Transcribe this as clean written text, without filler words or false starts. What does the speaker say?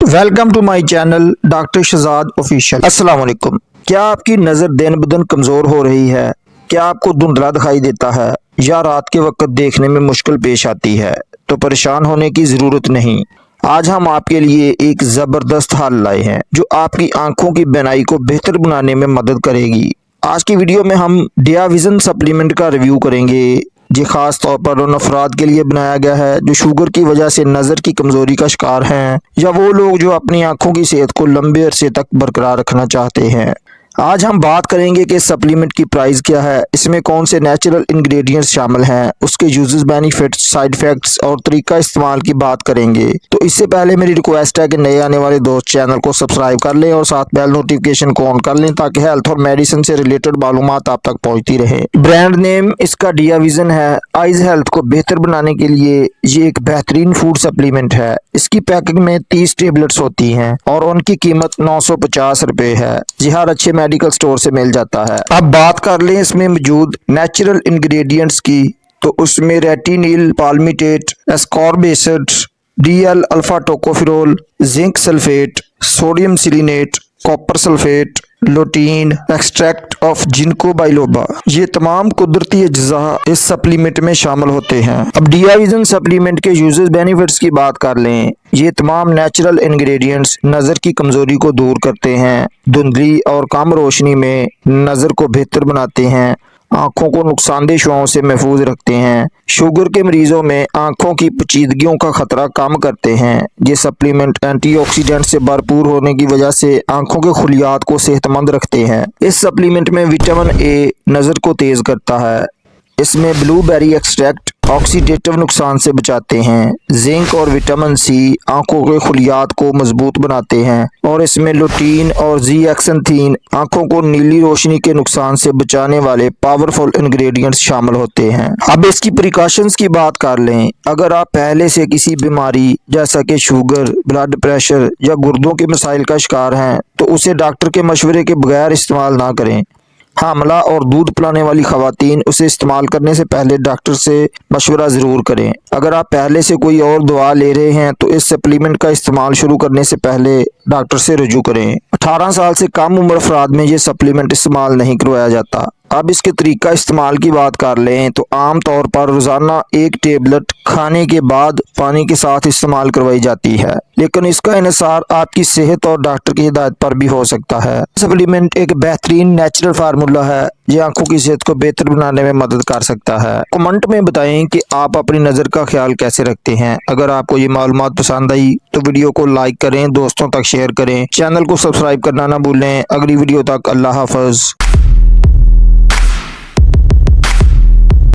Welcome to my channel doctor Shahzad official. अस्सलाम वालेकुम। क्या आपकी नज़र दिन ब दिन कमज़ोर हो रही है? क्या आपको धुंधला दिखाई देता है या रात के वक्त देखने में मुश्किल पेश आती है? तो परेशान होने की ज़रूरत नहीं। आज हम आपके लिए एक ज़बरदस्त हल लाए हैं जो आपकी आंखों की बीनाई को बेहतर बनाने में मदद करेगी। आज की वीडियो में हम डियाविज़न सप्लीमेंट का रिव्यू करेंगे। ये खास तौर पर उन अफराद के लिए बनाया गया है जो शुगर की वजह से नज़र की कमज़ोरी का शिकार हैं या वो लोग जो अपनी आंखों की सेहत को लंबे अरसे तक बरकरार रखना चाहते हैं। आज हम बात करेंगे कि सप्लीमेंट की प्राइस क्या है, इसमें कौन से नेचुरल इंग्रेडिएंट्स शामिल हैं, उसके यूजेस, बेनिफिट्स, साइड इफेक्ट्स और तरीका इस्तेमाल की बात करेंगे। तो इससे पहले मेरी रिक्वेस्ट है कि नए आने वाले दोस्त चैनल को सब्सक्राइब कर लें और साथ बेल नोटिफिकेशन को ऑन कर लें ताकि हेल्थ और मेडिसिन से रिलेटेड मालूमात आप तक पहुंचती रहे। ब्रांड नेम इसका डियाविज़न है। आइज हेल्थ को बेहतर बनाने के लिए ये एक बेहतरीन फूड सप्लीमेंट है। इसकी पैकिंग में 30 टेबलेट्स होती हैं और उनकी कीमत 950 रुपए है। जी हर अच्छे मेडिकल स्टोर से मिल जाता है। अब बात कर लें इसमें मौजूद नेचुरल इंग्रेडिएंट्स की, तो उसमें retinyl palmitate, ascorbic, DL alpha tocopherol, zinc sulphate, sodium selenite, copper sulphate, lutein, extract of ginkgo biloba, ये तमाम कुदरती अज्जा इस सप्लीमेंट में शामिल होते हैं। अब डियाविज़न सप्लीमेंट के यूजेस, बेनिफिट्स की बात कर लें। ये तमाम नेचुरल इंग्रेडिएंट्स नज़र की कमज़ोरी को दूर करते हैं, धुंधली और कम रोशनी में नज़र को बेहतर बनाते हैं, आंखों को नुकसानदेह शुआओं से महफूज रखते हैं, शुगर के मरीजों में आंखों की पेचीदगियों का खतरा कम करते हैं। ये सप्लीमेंट एंटीऑक्सीडेंट से भरपूर होने की वजह से आंखों के खुलियात को सेहतमंद रखते हैं। इस सप्लीमेंट में विटामिन ए नज़र को तेज करता है। इसमें ब्लूबेरी एक्सट्रैक्ट ऑक्सीडेटिव नुकसान से बचाते हैं। जिंक और विटामिन सी आंखों के खुलियात को मजबूत बनाते हैं और इसमें लुटीन और ज़ीएक्सैंथीन आंखों को नीली रोशनी के नुकसान से बचाने वाले पावरफुल इंग्रेडिएंट्स शामिल होते हैं। अब इसकी प्रिकॉशंस की बात कर लें। अगर आप पहले से किसी बीमारी जैसा कि शुगर, ब्लड प्रेशर या गुर्दों के मसाइल का शिकार हैं तो उसे डॉक्टर के मशवरे के बगैर इस्तेमाल ना करें। हामला और दूध पिलाने वाली खवातीन उसे इस्तेमाल करने से पहले डॉक्टर से मशवरा ज़रूर करें। अगर आप पहले से कोई और दवा ले रहे हैं तो इस सप्लीमेंट का इस्तेमाल शुरू करने से पहले डॉक्टर से रुजू करें। 18 साल से कम उम्र अफराद में ये सप्लीमेंट इस्तेमाल नहीं करवाया जाता। अब इसके तरीका इस्तेमाल की बात कर लें तो आम तौर पर रोज़ाना एक टेबलेट खाने के बाद पानी के साथ इस्तेमाल करवाई जाती है, लेकिन इसका इन्हिसार आपकी सेहत और डॉक्टर की हिदायत पर भी हो सकता है। सप्लीमेंट एक बेहतरीन नेचुरल फार्मूला है जो आंखों की सेहत को बेहतर बनाने में मदद कर सकता है। कमेंट में बताएं कि आप अपनी नज़र का ख्याल कैसे रखते हैं। अगर आपको ये मालूमात पसंद आई तो वीडियो को लाइक करें, दोस्तों तक शेयर करें, चैनल को सब्सक्राइब करना ना भूलें। अगली वीडियो तक अल्लाह हाफ़िज़।